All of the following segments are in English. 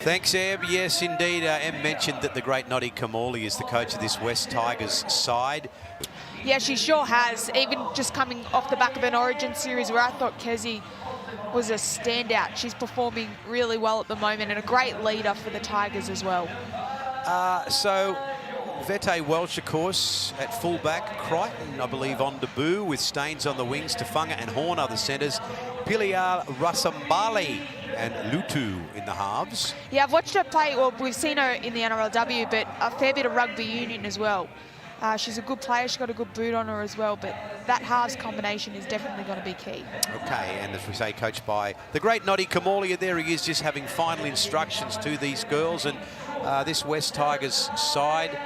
Thanks, Eb. Yes, indeed. Em mentioned that the great Noddy Kamali is the coach of this West Tigers side. Yeah, she sure has. Even just coming off the back of an Origin series where I thought Kezi was a standout. She's performing really well at the moment and a great leader for the Tigers as well. So Vete Welsh, of course, at fullback. Crichton, I believe, on debut with Staines on the wings. Tafanga and Horn are the centres. Piliar Rasambali and Lutu in the halves. Yeah, I've watched her play. Well, we've seen her in the NRLW, but a fair bit of rugby union as well. She's a good player. She's got a good boot on her as well, but that halves combination is definitely going to be key. Okay, and as we say, coached by the great Noddy Kamali. There he is, just having final instructions to these girls. And this West Tigers side,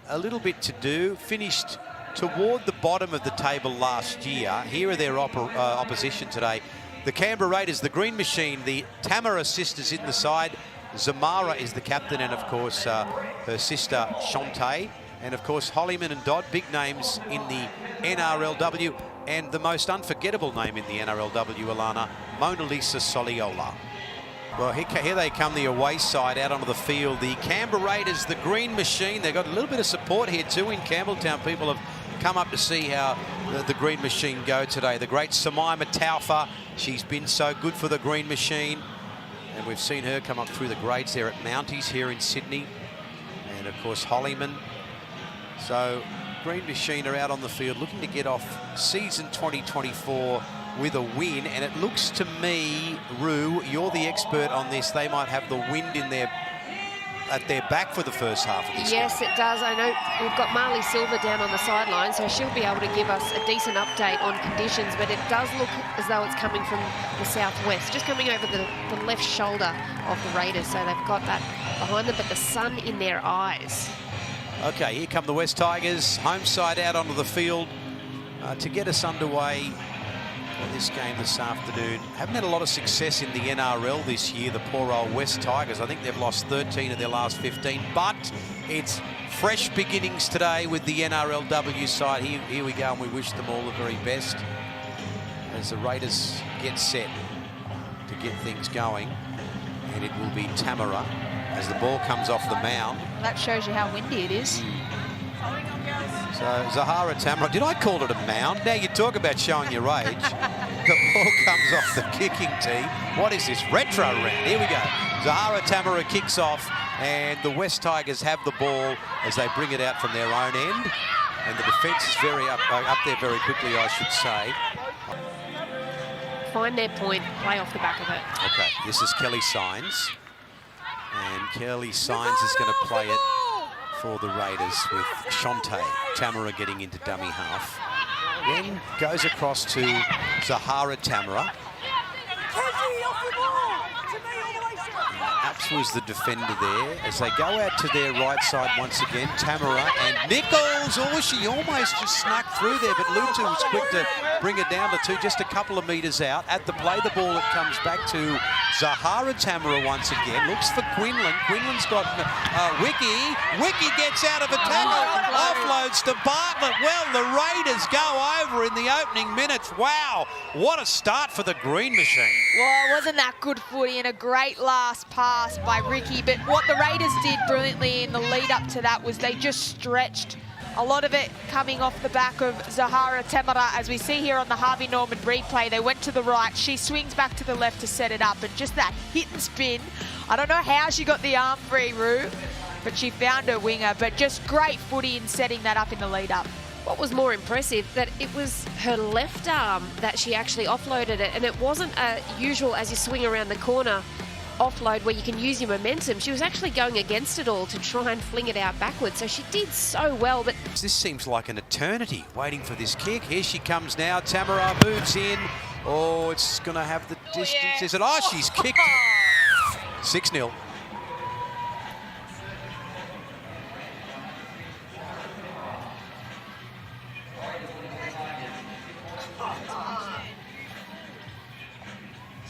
a little bit to do. Finished toward the bottom of the table last year. Here are their opposition today. The Canberra Raiders, the Green Machine, the Tamara sisters in the side. Zamara is the captain, and of course her sister Shantae. And of course Hollyman and Dodd, big names in the NRLW, and the most unforgettable name in the NRLW, Alana, Mona Lisa Soliola. Well, here they come, the away side out onto the field. The Canberra Raiders, the Green Machine. They've got a little bit of support here too in Campbelltown. People have come up to see how the Green Machine go today. The great Samaima Taufa, she's been so good for the Green Machine. And we've seen her come up through the grades there at Mounties here in Sydney. And of course Hollyman. So Green Machine are out on the field looking to get off season 2024 with a win. And it looks to me, Roo, you're the expert on this, they might have the wind in at their back for the first half of this game. Yes, it does. I know we've got Marley Silver down on the sideline, so she'll be able to give us a decent update on conditions, but it does look as though it's coming from the southwest, just coming over the left shoulder of the Raiders, so they've got that behind them, but the sun in their eyes. Okay, here come the West Tigers, home side out onto the field to get us underway for this game this afternoon. Haven't had a lot of success in the NRL this year, the poor old West Tigers. I think they've lost 13 of their last 15, but it's fresh beginnings today with the NRLW side. Here we go, and we wish them all the very best as the Raiders get set to get things going. And it will be Tamara as the ball comes off the mound. That shows you how windy it is. So Zahara Tamara, did I call it a mound? Now you talk about showing your age. The ball comes off the kicking tee. What is this, retro round? Here we go. Zahara Tamara kicks off, and the West Tigers have the ball as they bring it out from their own end. And the defence is very up there very quickly, I should say. Find their point, play off the back of it. Okay, this is Kelly Signs. And Kelly Signs is going to play it for the Raiders with Shantae. Tamara getting into dummy half. Then goes across to Zahara Tamara. Apps was the defender there as they go out to their right side once again. Tamara and Nichols. Oh, she almost just snuck through there, but Lutu was quick to bring it down to just a couple of metres out. At the play, the ball, it comes back to Zahara Tamara once again. Looks for Quinlan. Quinlan's got Wiki. Wiki gets out of a tackle. Offloads to Bartlett. Well, the Raiders go over in the opening minutes. Wow, what a start for the Green Machine. Well, wasn't that good footy and a great last pass by Ricky, but what the Raiders did brilliantly in the lead up to that was they just stretched a lot of it coming off the back of Zahara Tamara. As we see here on the Harvey Norman replay, they went to the right, she swings back to the left to set it up, and just that hit and spin. I don't know how she got the arm free, Roo, but she found her winger, but just great footy in setting that up in the lead up. What was more impressive, that it was her left arm that she actually offloaded it, and it wasn't a usual as you swing around the corner offload where you can use your momentum. She was actually going against it all to try and fling it out backwards, so she did so well. But this seems like an eternity waiting for this kick. Here she comes now. Tamara moves in. Oh, it's going to have the distance. Yeah. Is it? Oh, she's kicked. 6-0.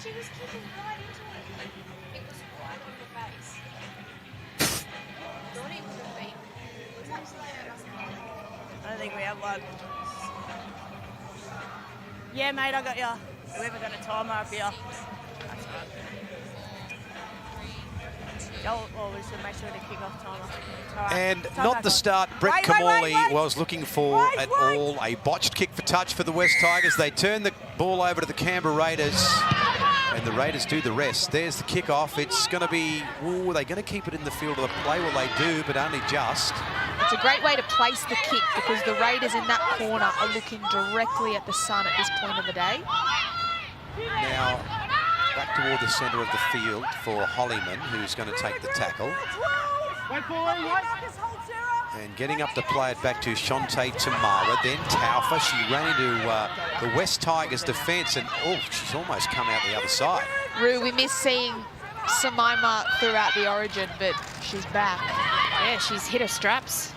she was kicking right into it. It was right on the face. Not even the feet. I don't think we have one. Yeah, mate, I got ya. Whoever got a timer up here. That's right. Well, we should make sure to kick off timer. All right. And Time not back the on. start Brett Kamali was looking for Wait, at wait. all. A botched kick for touch for the West Tigers. They turn the ball over to the Canberra Raiders, and the Raiders do the rest. There's the kickoff. It's going to be, ooh, they're going to keep it in the field of the play. Well, they do, but only just. It's a great way to place the kick because the Raiders in that corner are looking directly at the sun at this point of the day. Now, back toward the centre of the field for Hollyman, who's going to take the tackle. And getting up to play it back to Shonte Tamara, then Taufa. She ran into the West Tigers defence, and oh, she's almost come out the other side. Rue, we miss seeing Samaima throughout the origin, but she's back. Yeah, she's hit her straps.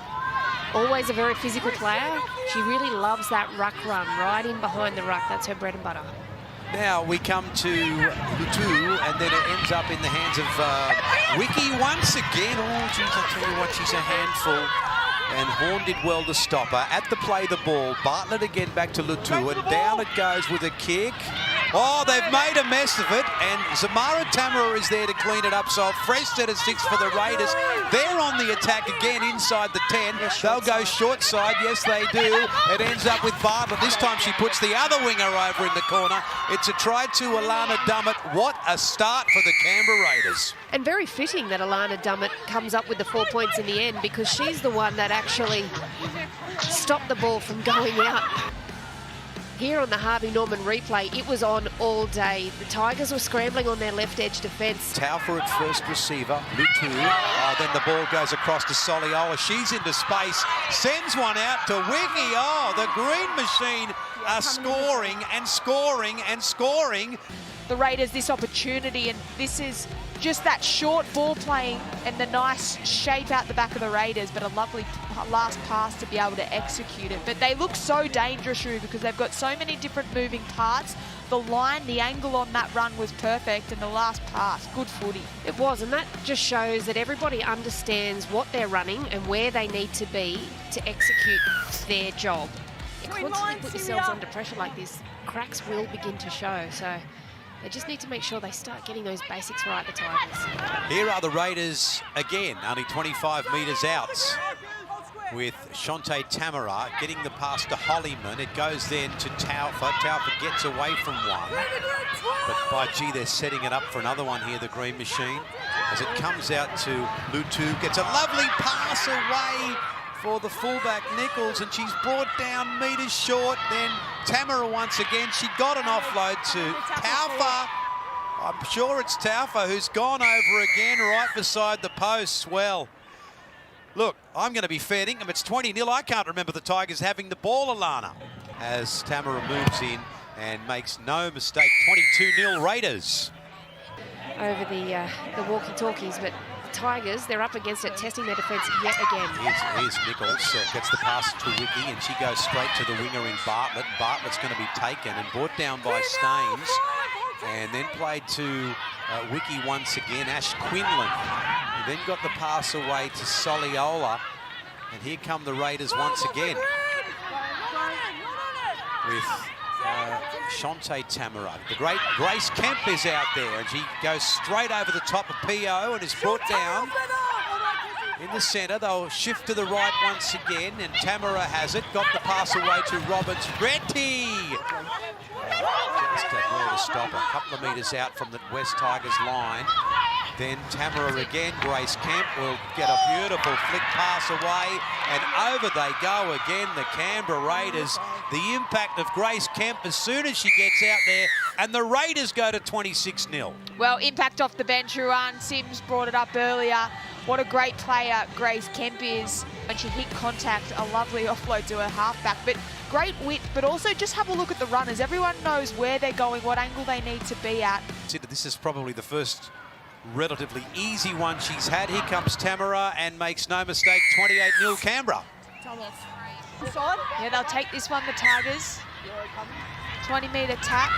Always a very physical player. She really loves that ruck run, right in behind the ruck. That's her bread and butter. Now we come to Lutu, and then it ends up in the hands of Wiki once again. Oh, geez, I tell you what, she's a handful. And Horn did well to stop her. At the play, the ball. Bartlett again back to Lutu, and down it goes with a kick. Oh, they've made a mess of it, and Zamara Tamara is there to clean it up. So a fresh set of 6 for the Raiders. They're on the attack again inside the 10. They'll go short side. Yes, they do. It ends up with Bartlett. This time she puts the other winger over in the corner. It's a try to Alana Dummett. What a start for the Canberra Raiders. And very fitting that Alana Dummett comes up with the 4 points in the end, because she's the one that actually stopped the ball from going out. Here on the Harvey Norman replay, it was on all day. The Tigers were scrambling on their left edge defence. Taufa at first receiver, Lutu. Then the ball goes across to Soliola. She's into space, sends one out to Wiggy. Oh, the Green Machine are scoring and scoring and scoring. The Raiders this opportunity, and this is just that short ball playing and the nice shape out the back of the Raiders, but a lovely last pass to be able to execute it. But they look so dangerous, Rue, because they've got so many different moving parts. The line, the angle on that run was perfect, and the last pass, good footy. It was, and that just shows that everybody understands what they're running and where they need to be to execute their job. You constantly put yourselves under pressure like this, cracks will begin to show. So they just need to make sure they start getting those basics right, the Tigers. Here are the Raiders again, only 25 metres out, with Shonte Tamara getting the pass to Hollyman. It goes then to Taufa. Taufa gets away from one. But by gee, they're setting it up for another one here, the Green Machine. As it comes out to Lutu, gets a lovely pass away for the fullback Nichols, and she's brought down metres short. Then Tamara once again, she got an offload to Taufa. I'm sure it's Taufa who's gone over again right beside the posts. Well, look, I'm going to be fair dinkum. It's 20-0. I can't remember the Tigers having the ball, Alana. As Tamara moves in and makes no mistake, 22-0 Raiders. Over the walkie-talkies, but Tigers, they're up against it, testing their defence yet again. Here's Nichols, gets the pass to Wiki, and she goes straight to the winger in Bartlett. Bartlett's going to be taken and brought down by Staines, and then played to Wiki once again, Ash Quinlan, who then got the pass away to Soliola, and here come the Raiders once again with Shonte Tamara. The great Grace Kemp is out there, and she goes straight over the top of PO and is brought down in the centre. They'll shift to the right once again, and Tamara has it. Got the pass away to Roberts. Retty! Just had well to stop, a couple of metres out from the West Tigers line. Then Tamara again, Grace Kemp will get a beautiful flick pass away, and over they go again, the Canberra Raiders. The impact of Grace Kemp as soon as she gets out there, and the Raiders go to 26-0. Well, impact off the bench, Ruan. Sims brought it up earlier. What a great player Grace Kemp is. When she hit contact, a lovely offload to her halfback. But great width, but also just have a look at the runners. Everyone knows where they're going, what angle they need to be at. This is probably the first relatively easy one she's had. Here comes Tamara and makes no mistake, 28-0 Canberra. Yeah, they'll take this one, the Tigers. 20-metre tap.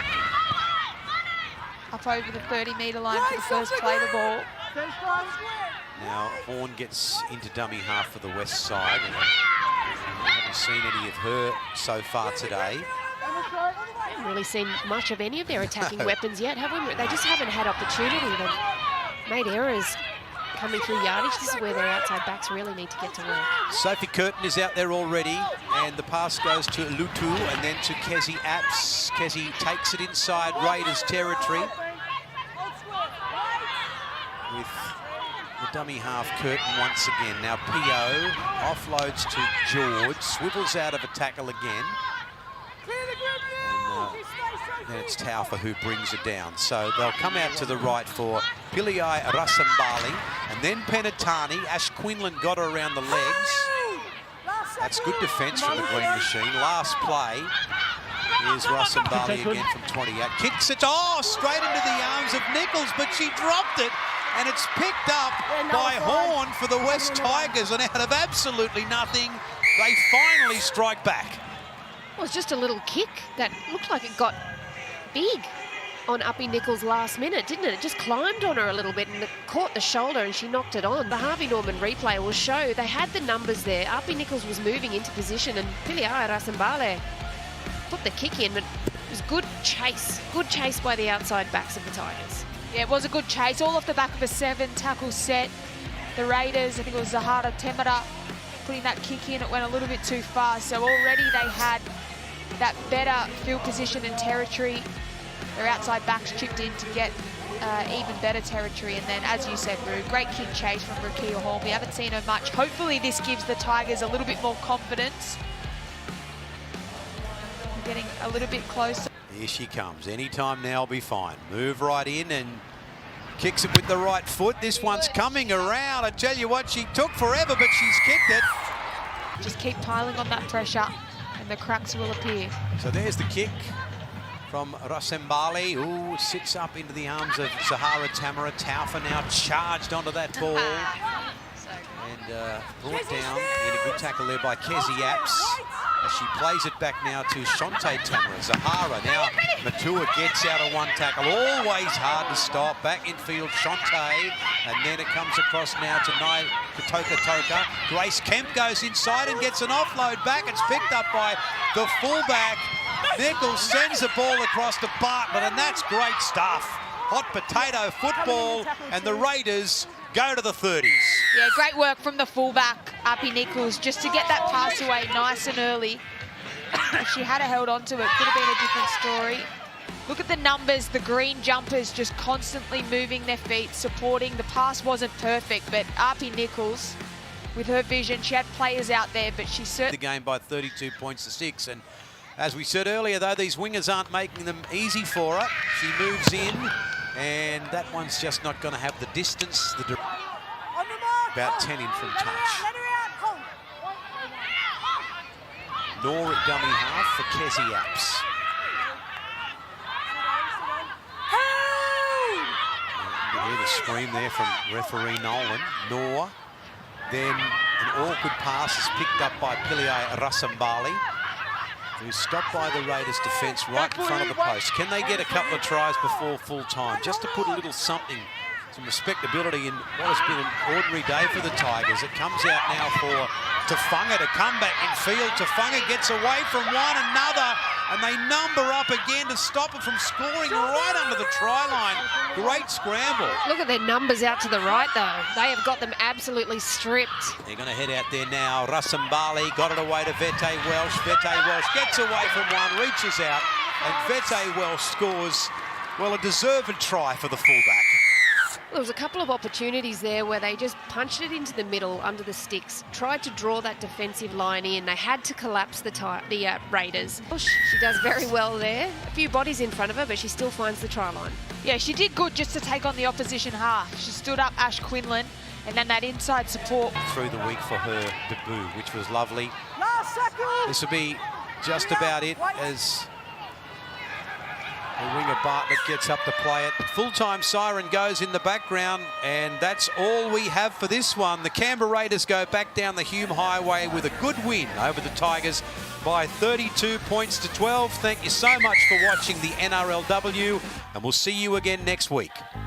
Up over the 30-metre line for the first play the ball. Now Horn gets into dummy half for the West side. And we haven't seen any of her so far today. Haven't really seen much of any of their attacking weapons yet, have we? They just haven't had opportunity. They've made errors coming through yardage. This is where their outside backs really need to get to work. Sophie Curtin is out there already, and the pass goes to Lutu and then to Kezi Apps. Kezi takes it inside Raiders territory with the dummy half Curtin once again. Now P.O. offloads to George, swivels out of a tackle again. And then it's Taufa who brings it down. So they'll come out to the right for Piliai Rasambali, and then Penatani. Ash Quinlan got her around the legs. That's good defence from the Green Machine. Last play is Rasambali again from 28. Kicks it, straight into the arms of Nichols, but she dropped it. And it's picked up by Horn for the West Tigers, and out of absolutely nothing, they finally strike back. It was just a little kick that looked like it got big on Uppy Nichols last minute, didn't it? It just climbed on her a little bit and it caught the shoulder and she knocked it on. The Harvey Norman replay will show they had the numbers there. Uppy Nichols was moving into position and Piliai Rasambale put the kick in, but it was good chase by the outside backs of the Tigers. Yeah, it was a good chase, all off the back of a 7-tackle set. The Raiders, I think it was Zahara Temera, putting that kick in. It went a little bit too far, so already they had that better field position and territory. Their outside backs chipped in to get even better territory. And then, as you said, Roo, great kick chase from Rukia Horn. We haven't seen her much. Hopefully this gives the Tigers a little bit more confidence. We're getting a little bit closer. Here she comes. Anytime now will be fine. Move right in and kicks it with the right foot. This one's coming around. I tell you what, she took forever, but she's kicked it. Just keep piling on that pressure and the cracks will appear. So there's the kick from Rasembali, who sits up into the arms of Zahara Tamara. Taufa now charged onto that ball and brought down in a good tackle there by Kezi Apps. As she plays it back now to Shante Tamara. Zahara now, Matua gets out of one tackle. Always hard to stop. Back in field, Shante. And then it comes across now to Toka. Grace Kemp goes inside and gets an offload back. It's picked up by the fullback. Nichols sends the ball across to Bartlett, and that's great stuff. Hot potato football, and the Raiders go to the 30s. Yeah, great work from the fullback, Uppy Nichols, just to get that pass away nice and early. If she had held on to it, could have been a different story. Look at the numbers, the green jumpers just constantly moving their feet, supporting. The pass wasn't perfect, but Uppy Nichols, with her vision, she had players out there, but she certainly... The game by 32 points to 6, and as we said earlier, though, these wingers aren't making them easy for her. She moves in, and that one's just not going to have the distance. About 10 in from touch. Nor at dummy half for Kezi Apps. You hear the scream there from referee Nolan. Nor. Then an awkward pass is picked up by Piliai Rasambali, who's stopped by the Raiders defence right in front of the post. Can they get a couple of tries before full time, just to put a little something, some respectability in what has been an ordinary day for the Tigers? It comes out now for Tafunga to come back in field. Tafunga gets away from one another, and they number up again to stop it from scoring right under the try line. Great scramble. Look at their numbers out to the right, though. They have got them absolutely stripped. They're going to head out there now. Rasambali got it away to Vete Welsh. Vete Welsh gets away from one, reaches out, and Vete Welsh scores, well, a deserved try for the fullback. There was a couple of opportunities there where they just punched it into the middle under the sticks, tried to draw that defensive line in. They had to collapse the Raiders. She does very well there. A few bodies in front of her, but she still finds the try line. Yeah, she did good just to take on the opposition half. She stood up Ash Quinlan, and then that inside support. Through the week for her debut, which was lovely. This will be just about it as the winger Bartlett gets up to play it. Full-time siren goes in the background, and that's all we have for this one. The Canberra Raiders go back down the Hume Highway with a good win over the Tigers by 32 points to 12. Thank you so much for watching the NRLW, and we'll see you again next week.